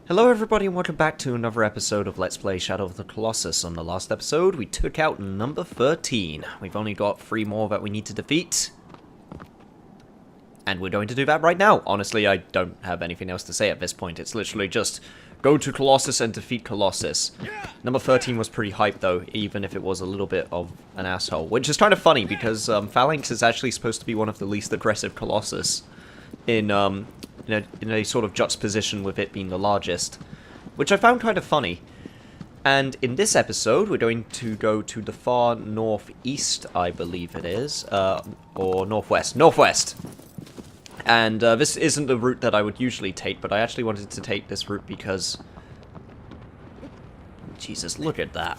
Hello everybody and welcome back to another episode of Let's Play Shadow of the Colossus. On the last episode, we took out number 13. We've only got 3 more that we need to defeat. And we're going to do that right now. Honestly, I don't have anything else to say at this point. It's literally just go to Colossus and defeat Colossus. Number 13 was pretty hyped though, even if it was a little bit of an asshole. Which is kind of funny because Phalanx is actually supposed to be one of the least aggressive Colossus in a sort of juxtaposition with it being the largest, which I found kind of funny. And in this episode, we're going to go to the far northeast, I believe it is, or northwest. Northwest! And this isn't the route that I would usually take, but I actually wanted to take this route because... Jesus, look at that.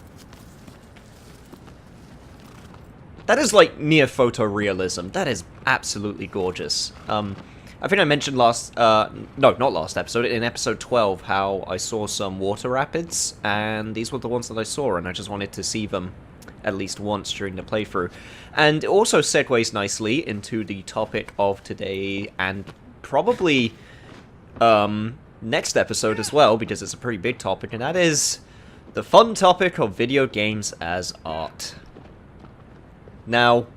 That is like near photorealism. That is absolutely gorgeous. I think I mentioned no, not last episode, in episode 12, how I saw some water rapids, and these were the ones that I saw, and I just wanted to see them at least once during the playthrough. And it also segues nicely into the topic of today, and probably next episode as well, because it's a pretty big topic, and that is the fun topic of video games as art. Now,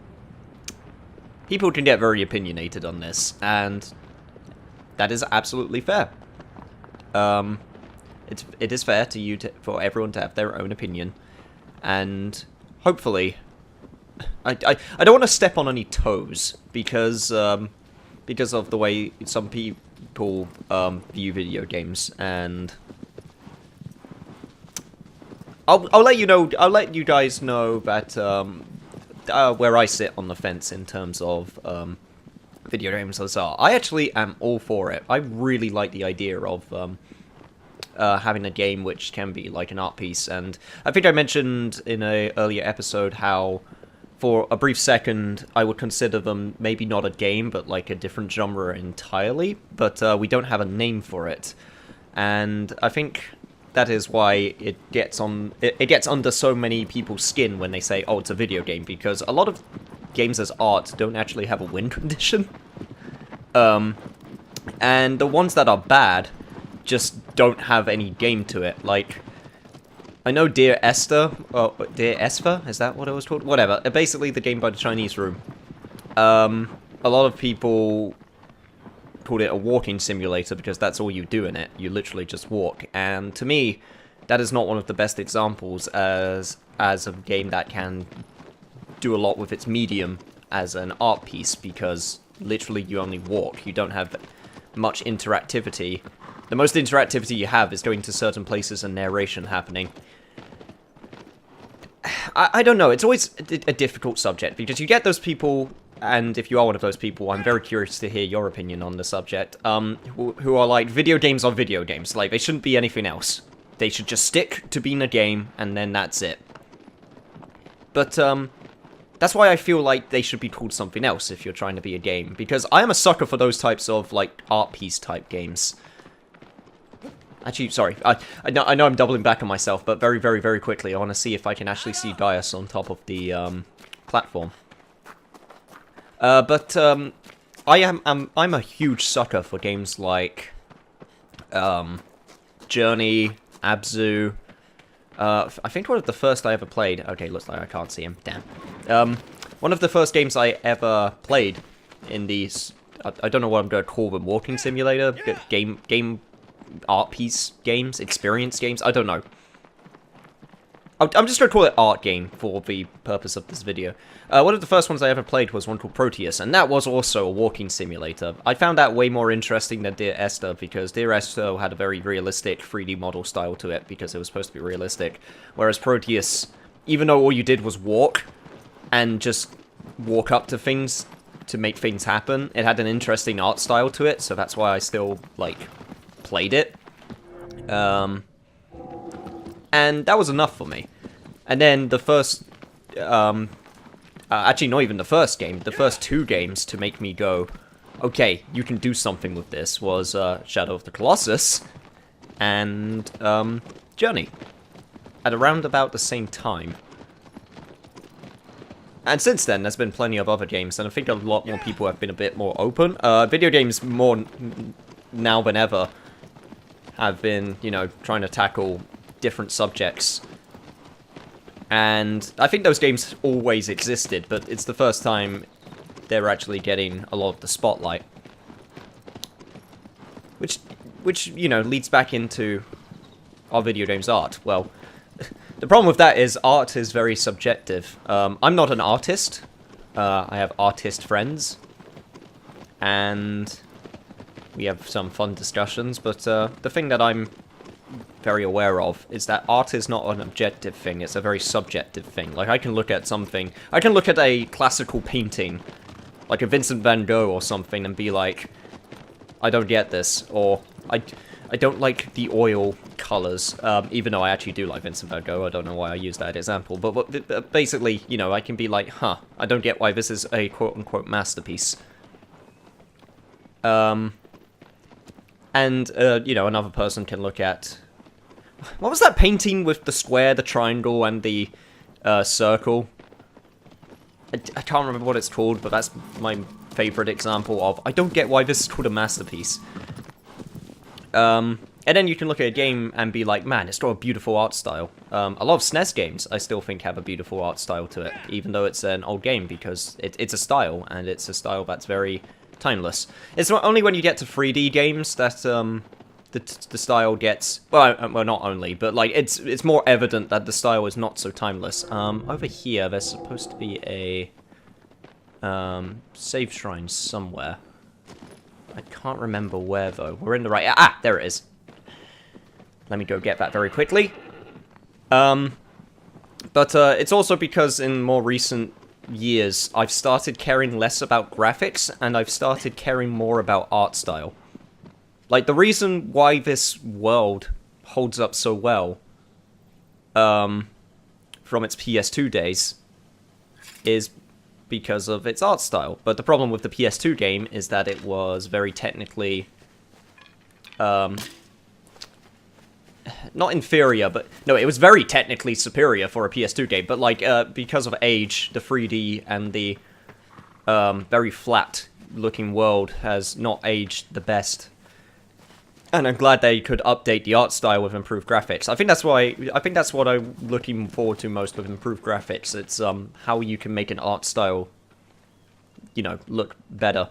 people can get very opinionated on this, and that is absolutely fair. It is fair for everyone to have their own opinion, and hopefully, I don't want to step on any toes because of the way some people view video games, and I'll let you know. I'll let you guys know that where I sit on the fence in terms of video games as art. I actually am all for it. I really like the idea of having a game which can be like an art piece, and I think I mentioned in an earlier episode how for a brief second I would consider them maybe not a game but like a different genre entirely, but we don't have a name for it, and I think that is why it gets under so many people's skin when they say, oh, it's a video game, because a lot of games as art don't actually have a win condition. And the ones that are bad just don't have any game to it. Like, I know Dear Esther, Dear Esper, is that what it was called? Whatever. Basically the game by the Chinese Room. A lot of people called it a walking simulator because that's all you do in it. You literally just walk, and to me that is not one of the best examples as a game that can do a lot with its medium as an art piece, because literally you only walk. You don't have much interactivity. The most interactivity you have is going to certain places and narration happening. I don't know, it's always a difficult subject because you get those people, and if you are one of those people, I'm very curious to hear your opinion on the subject, who are like, video games are video games. Like, they shouldn't be anything else. They should just stick to being a game, and then that's it. But, that's why I feel like they should be called something else if you're trying to be a game, because I am a sucker for those types of, like, art piece type games. Actually, sorry, I know I'm doubling back on myself, but very, very, very quickly, I want to see if I can actually see Gaius on top of the, platform. I'm a huge sucker for games like Journey, Abzu. I think one of the first I ever played. Okay, looks like I can't see him. Damn. One of the first games I ever played in these, I don't know what I'm going to call them, walking simulator, game art piece games, experience games. I don't know. I'm just going to call it art game for the purpose of this video. One of the first ones I ever played was one called Proteus, and that was also a walking simulator. I found that way more interesting than Dear Esther, because Dear Esther had a very realistic 3D model style to it, because it was supposed to be realistic. Whereas Proteus, even though all you did was walk, and just walk up to things to make things happen, it had an interesting art style to it, so that's why I still, like, played it. And that was enough for me. And then the first, actually not even the first game, the first 2 games to make me go, okay, you can do something with this, was Shadow of the Colossus and Journey, at around about the same time. And since then, there's been plenty of other games, and I think a lot more people have been a bit more open. Video games more now than ever have been, you know, trying to tackle different subjects. And I think those games always existed, but it's the first time they're actually getting a lot of the spotlight. Which, you know, leads back into our video games art. Well, the problem with that is art is very subjective. I'm not an artist. I have artist friends. And we have some fun discussions, but the thing that I'm very aware of is that art is not an objective thing, it's a very subjective thing. Like, I can look at something, I can look at a classical painting, like a Vincent van Gogh or something, and be like, I don't get this, or I don't like the oil colors, even though I actually do like Vincent van Gogh. I don't know why I use that example, but basically, you know, I can be like, huh, I don't get why this is a quote-unquote masterpiece. And, you know, another person can look at... What was that painting with the square, the triangle, and the circle? I can't remember what it's called, but that's my favorite example of, I don't get why this is called a masterpiece. And then you can look at a game and be like, man, it's got a beautiful art style. A lot of SNES games, I still think, have a beautiful art style to it, even though it's an old game, because it's a style, and it's a style that's very timeless. It's not only when you get to 3D games that the style gets, well, not only, but like it's more evident that the style is not so timeless. Over here, there's supposed to be a save shrine somewhere. I can't remember where though. We're in the right. Ah, there it is. Let me go get that very quickly. But it's also because in more recent years, I've started caring less about graphics, and I've started caring more about art style. Like, the reason why this world holds up so well, from its PS2 days, is because of its art style. But the problem with the PS2 game is that it was very technically, not inferior, but no, it was very technically superior for a PS2 game, but like, because of age, the 3D and the very flat looking world has not aged the best. And I'm glad they could update the art style with improved graphics. I think that's what I'm looking forward to most with improved graphics. It's how you can make an art style, you know, look better.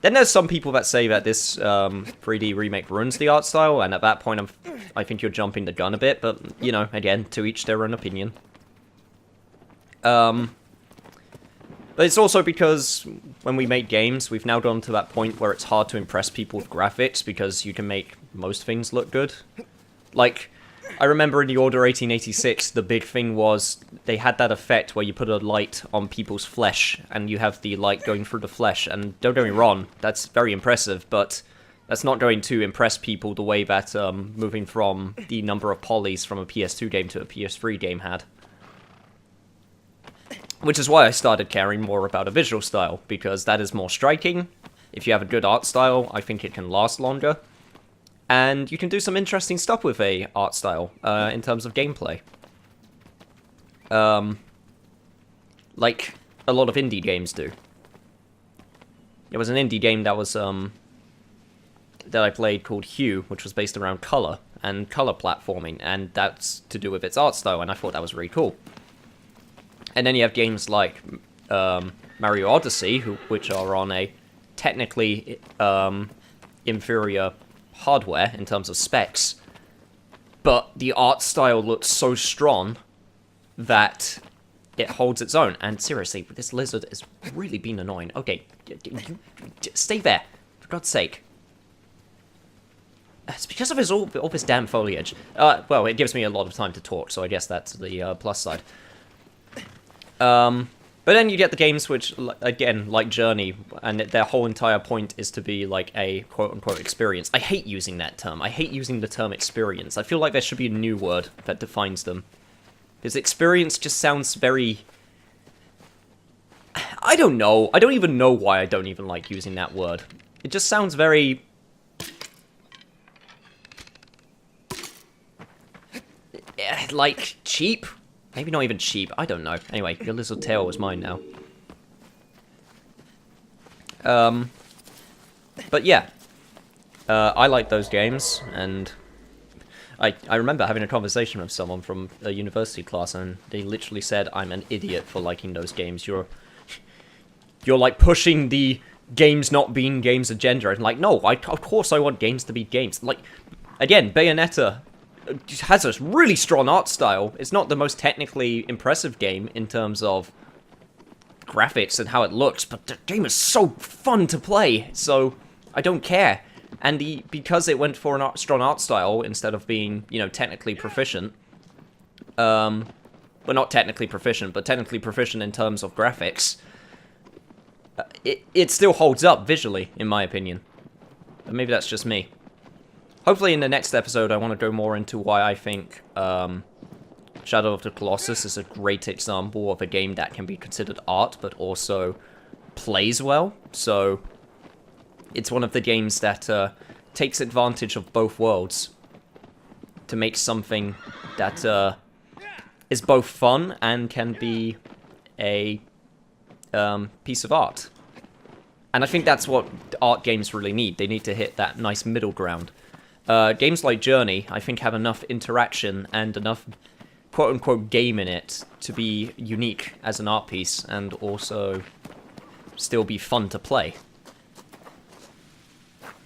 Then there's some people that say that this 3D remake ruins the art style, and at that point I think you're jumping the gun a bit, but, you know, again, to each their own opinion. But it's also because when we make games, we've now gone to that point where it's hard to impress people with graphics, because you can make most things look good. Like, I remember in the Order 1886, the big thing was they had that effect where you put a light on people's flesh, and you have the light going through the flesh, and don't get me wrong, that's very impressive, but that's not going to impress people the way that moving from the number of polys from a PS2 game to a PS3 game had. Which is why I started caring more about a visual style, because that is more striking. If you have a good art style, I think it can last longer. And you can do some interesting stuff with a art style, in terms of gameplay. Like a lot of indie games do. There was an indie game that was, that I played called Hue, which was based around color and color platforming, and that's to do with its art style, and I thought that was really cool. And then you have games like Mario Odyssey, which are on a technically inferior hardware in terms of specs, but the art style looks so strong that it holds its own. And seriously, this lizard has really been annoying. Okay, stay there, for God's sake. It's because of all this damn foliage. Well, it gives me a lot of time to talk, so I guess that's the plus side. But then you get the games which, again, like Journey, and their whole entire point is to be like a quote-unquote experience. I hate using that term. I hate using the term experience. I feel like there should be a new word that defines them. Because experience just sounds very... I don't know. I don't even know why I don't even like using that word. It just sounds very... like, cheap? Maybe not even cheap. I don't know. Anyway, your little tail is mine now. But yeah. I like those games, and I remember having a conversation with someone from a university class, and they literally said, I'm an idiot for liking those games. You're like pushing the games not being games agenda. And like, no, of course I want games to be games. Like, again, Bayonetta has a really strong art style. It's not the most technically impressive game in terms of graphics and how it looks, but the game is so fun to play, so I don't care. And because it went for a strong art style instead of being, you know, technically proficient, well, not technically proficient, but technically proficient in terms of graphics, it still holds up visually, in my opinion. But maybe that's just me. Hopefully in the next episode I want to go more into why I think Shadow of the Colossus is a great example of a game that can be considered art, but also plays well. So it's one of the games that takes advantage of both worlds to make something that is both fun and can be a piece of art. And I think that's what art games really need. They need to hit that nice middle ground. Games like Journey, I think, have enough interaction and enough quote-unquote game in it to be unique as an art piece and also still be fun to play.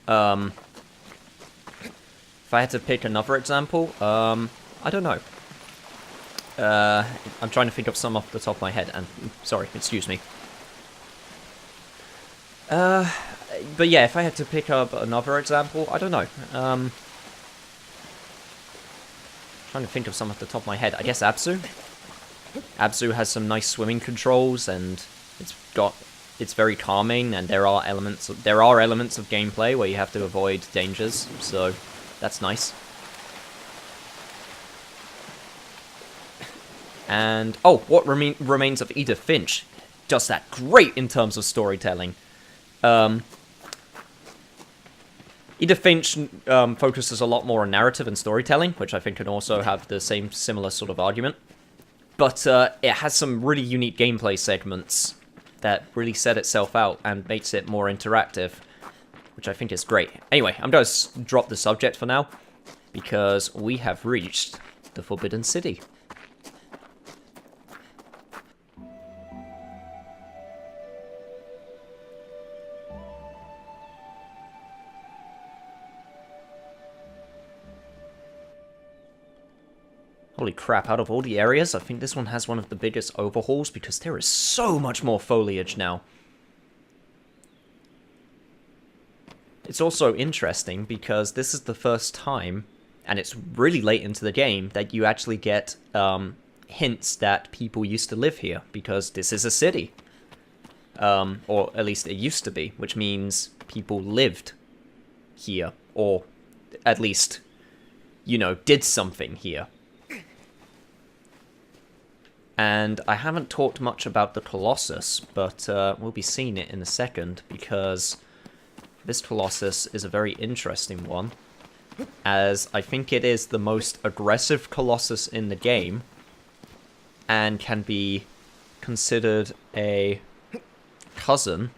If I had to pick another example, I don't know. I'm trying to think of some off the top of my head, and sorry, excuse me. But yeah, if I had to pick up another example, I don't know. Trying to think of some off the top of my head. I guess Abzu. Abzu has some nice swimming controls, and it's very calming, and there are elements of gameplay where you have to avoid dangers, so that's nice. And oh, what remains of Edith Finch does that great in terms of storytelling. Edith Finch focuses a lot more on narrative and storytelling, which I think can also have the similar sort of argument. But it has some really unique gameplay segments that really set itself out and makes it more interactive, which I think is great. Anyway, I'm going to drop the subject for now, because we have reached the Forbidden City. Holy crap, out of all the areas, I think this one has one of the biggest overhauls because there is so much more foliage now. It's also interesting because this is the first time, and it's really late into the game, that you actually get hints that people used to live here, because this is a city. Or at least it used to be, which means people lived here, or at least, you know, did something here. And I haven't talked much about the Colossus, but we'll be seeing it in a second, because this Colossus is a very interesting one, as I think it is the most aggressive Colossus in the game, and can be considered a cousin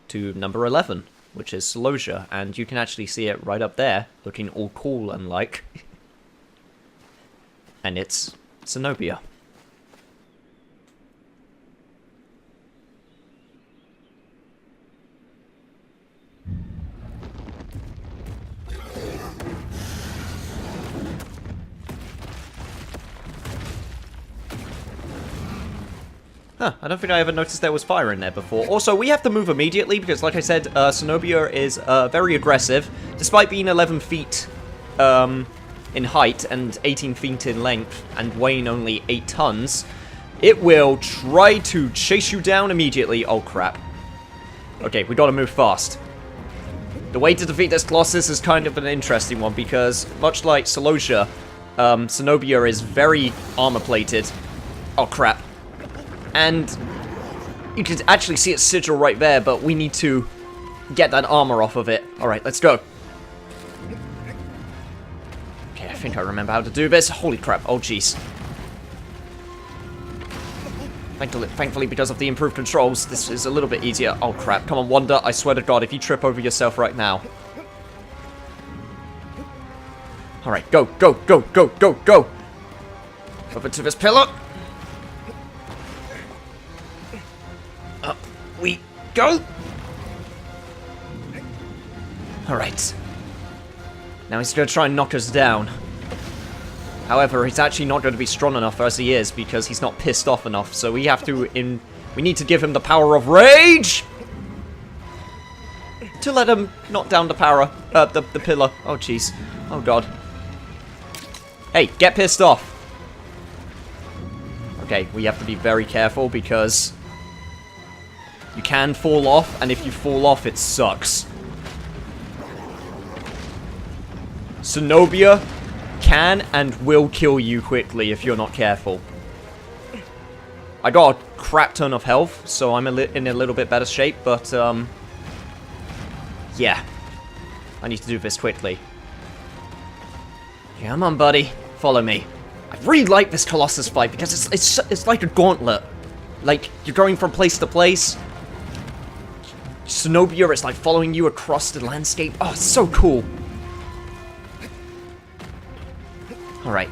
to number 11, which is Celosia, and you can actually see it right up there, looking all cool and like. And it's Zenobia. Huh, I don't think I ever noticed there was fire in there before. Also, we have to move immediately because, like I said, Zenobia is very aggressive. Despite being 11 feet in height and 18 feet in length and weighing only 8 tons, it will try to chase you down immediately. Oh, crap. Okay, we gotta move fast. The way to defeat this Colossus is kind of an interesting one because, much like Celosia, Zenobia is very armor-plated. Oh, crap. And you can actually see its sigil right there, but we need to get that armor off of it. Alright, let's go. Okay, I think I remember how to do this. Holy crap. Oh, jeez. Thankfully, because of the improved controls, this is a little bit easier. Oh, crap. Come on, Wanda. I swear to God, if you trip over yourself right now. Alright, go, go, go, go, go, go! Over to this pillar. Up we go! Alright. Now he's going to try and knock us down. However, he's actually not going to be strong enough as he is because he's not pissed off enough. So we have to we need to give him the power of rage to let him knock down the the pillar. Oh jeez. Oh god. Hey, get pissed off. Okay, we have to be very careful because you can fall off, and if you fall off, it sucks. Zenobia can and will kill you quickly if you're not careful. I got a crap ton of health, so I'm in a little bit better shape, but, yeah. I need to do this quickly. Come on, buddy. Follow me. I really like this Colossus fight because it's like a gauntlet. Like, you're going from place to place. Zenobia is like following you across the landscape. Oh, it's so cool. Alright.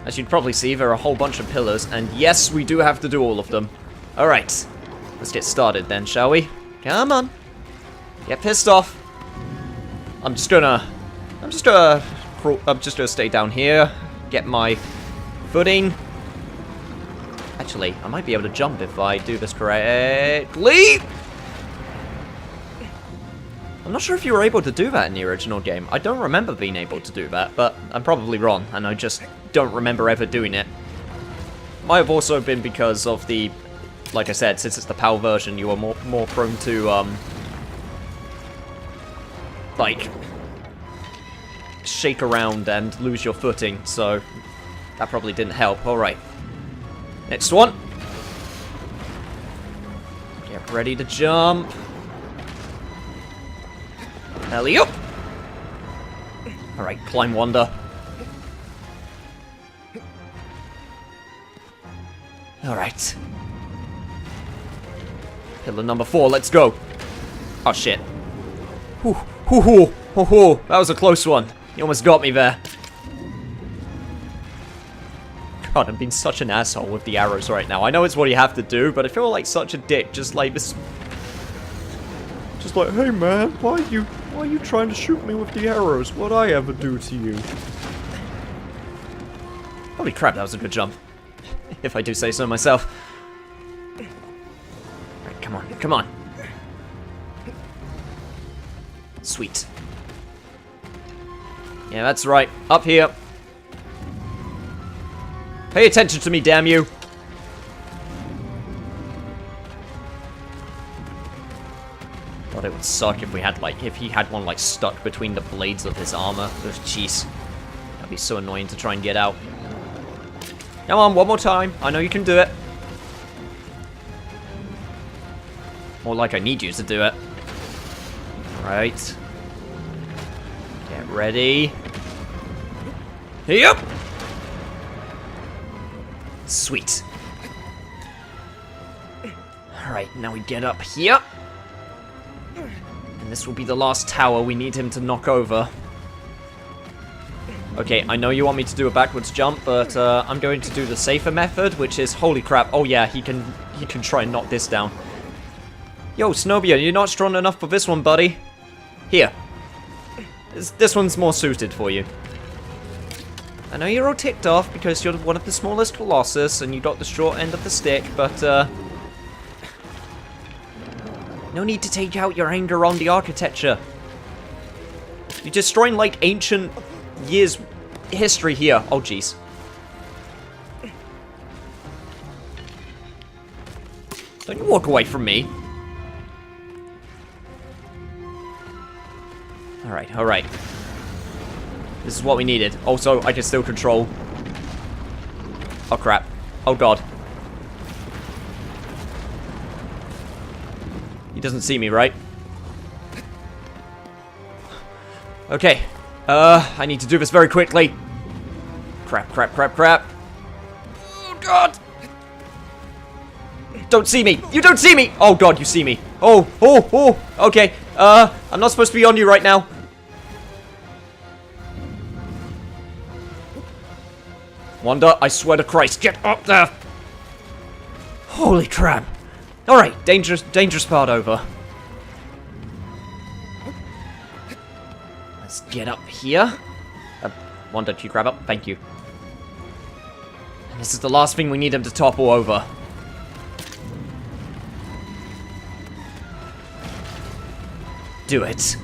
As you'd probably see, there are a whole bunch of pillars, and yes, we do have to do all of them. Alright. Let's get started then, shall we? Come on. Get pissed off. I'm just gonna stay down here, get my footing. Actually, I might be able to jump if I do this correctly. I'm not sure if you were able to do that in the original game. I don't remember being able to do that, but I'm probably wrong, and I just don't remember ever doing it. Might have also been because of the, like I said, since it's the PAL version, you are more prone to, like, shake around and lose your footing, so that probably didn't help. Alright. Next one. Get ready to jump. Alley-oop! Alright, climb wonder. Alright. Pillar number 4, let's go. Oh shit. Whew, whew, whew, whew, whew. That was a close one. You almost got me there. God, I'm being such an asshole with the arrows right now. I know it's what you have to do, but I feel like such a dick. Just like this. Just like, hey man, why are you trying to shoot me with the arrows? What'd I ever do to you? Holy crap, that was a good jump. If I do say so myself. Alright, come on, come on. Sweet. Yeah, that's right. Up here. Pay attention to me, damn you. God, it would suck if we had, like, if he had one, like, stuck between the blades of his armor. Ugh, jeez. That'd be so annoying to try and get out. Come on, one more time. I know you can do it. More like I need you to do it. Right. Get ready. Yep. Sweet. Alright, now we get up here. And this will be the last tower we need him to knock over. Okay, I know you want me to do a backwards jump, but I'm going to do the safer method, which is, holy crap, oh yeah, he can try and knock this down. Yo, Zenobia, you're not strong enough for this one, buddy. Here. This one's more suited for you. I know you're all ticked off because you're one of the smallest Colossus and you got the short end of the stick, but no need to take out your anger on the architecture. You're destroying like ancient years history here. Oh jeez. Don't you walk away from me. Alright, alright. This is what we needed. Also, I can still control. Oh crap. Oh god. He doesn't see me, right? Okay. I need to do this very quickly. Crap, crap, crap, crap. Oh god! Don't see me! You don't see me! Oh god, you see me. Oh, oh, oh! Okay. I'm not supposed to be on you right now. Wanda, I swear to Christ, get up there! Holy crap. Alright, dangerous part over. Let's get up here. Wanda, can you grab up? Thank you. And this is the last thing we need him to topple over. Do it.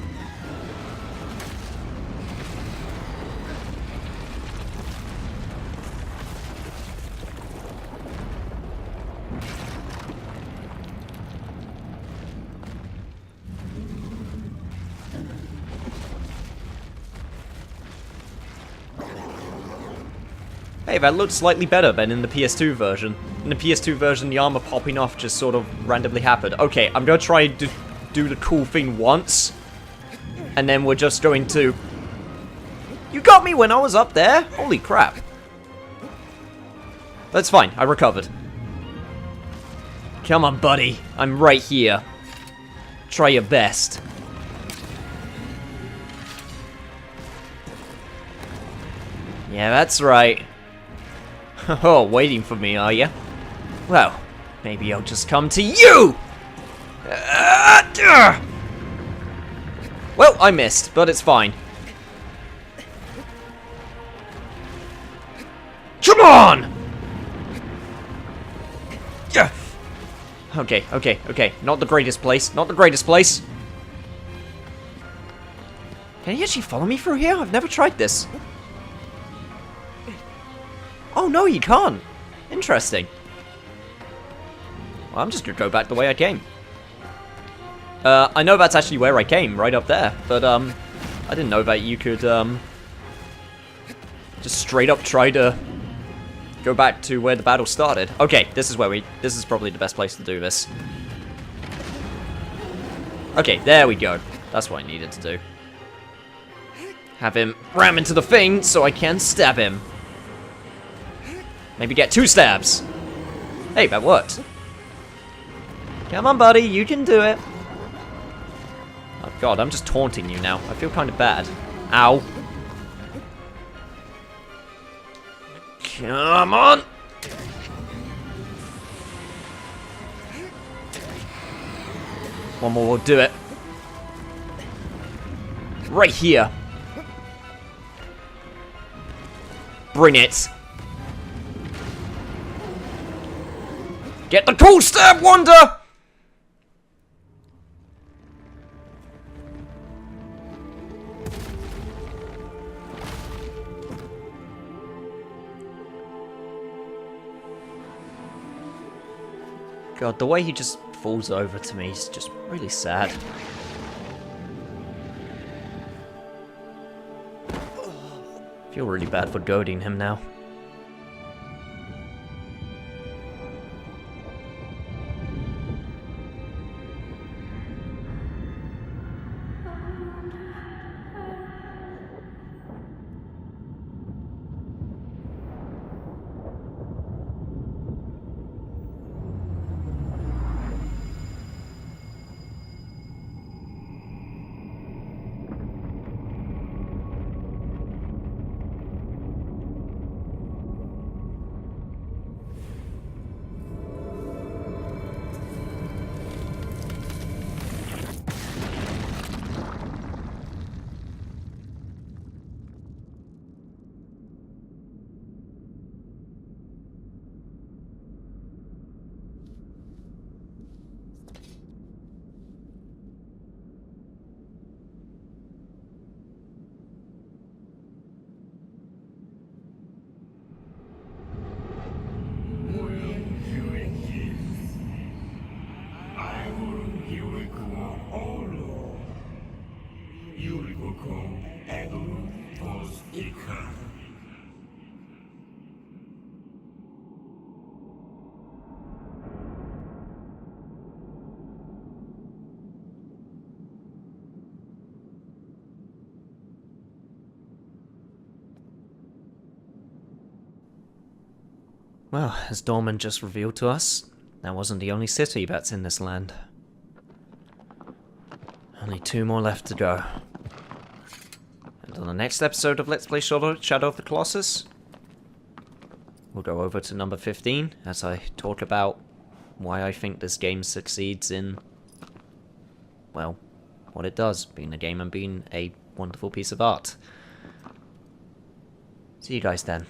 Hey, that looked slightly better than in the PS2 version. In the PS2 version, the armor popping off just sort of randomly happened. Okay, I'm gonna try to do the cool thing once, and then we're just going to... You got me when I was up there? Holy crap. That's fine, I recovered. Come on, buddy. I'm right here. Try your best. Yeah, that's right. Oh, waiting for me, are you? Well, maybe I'll just come to you! Well, I missed, but it's fine. Come on! Yeah. Okay. Not the greatest place. Not the greatest place. Can he actually follow me through here? I've never tried this. Oh, no, you can't. Interesting. Well, I'm just gonna go back the way I came. I know that's actually where I came, right up there. But, I didn't know that you could, just straight up try to go back to where the battle started. Okay, this is probably the best place to do this. Okay, there we go. That's what I needed to do. Have him ram into the thing so I can stab him. Maybe get 2 stabs. Hey, that worked. Come on, buddy, you can do it. Oh god, I'm just taunting you now. I feel kind of bad. Ow. Come on! One more will do it. Right here. Bring it. Get the cool stab, Wanda! God, the way he just falls over to me is just really sad. I feel really bad for goading him now. Well, as Dorman just revealed to us, that wasn't the only city that's in this land. Only 2 more left to go. And on the next episode of Let's Play Shadow of the Colossus, we'll go over to number 15 as I talk about why I think this game succeeds in, well, what it does, being a game and being a wonderful piece of art. See you guys then.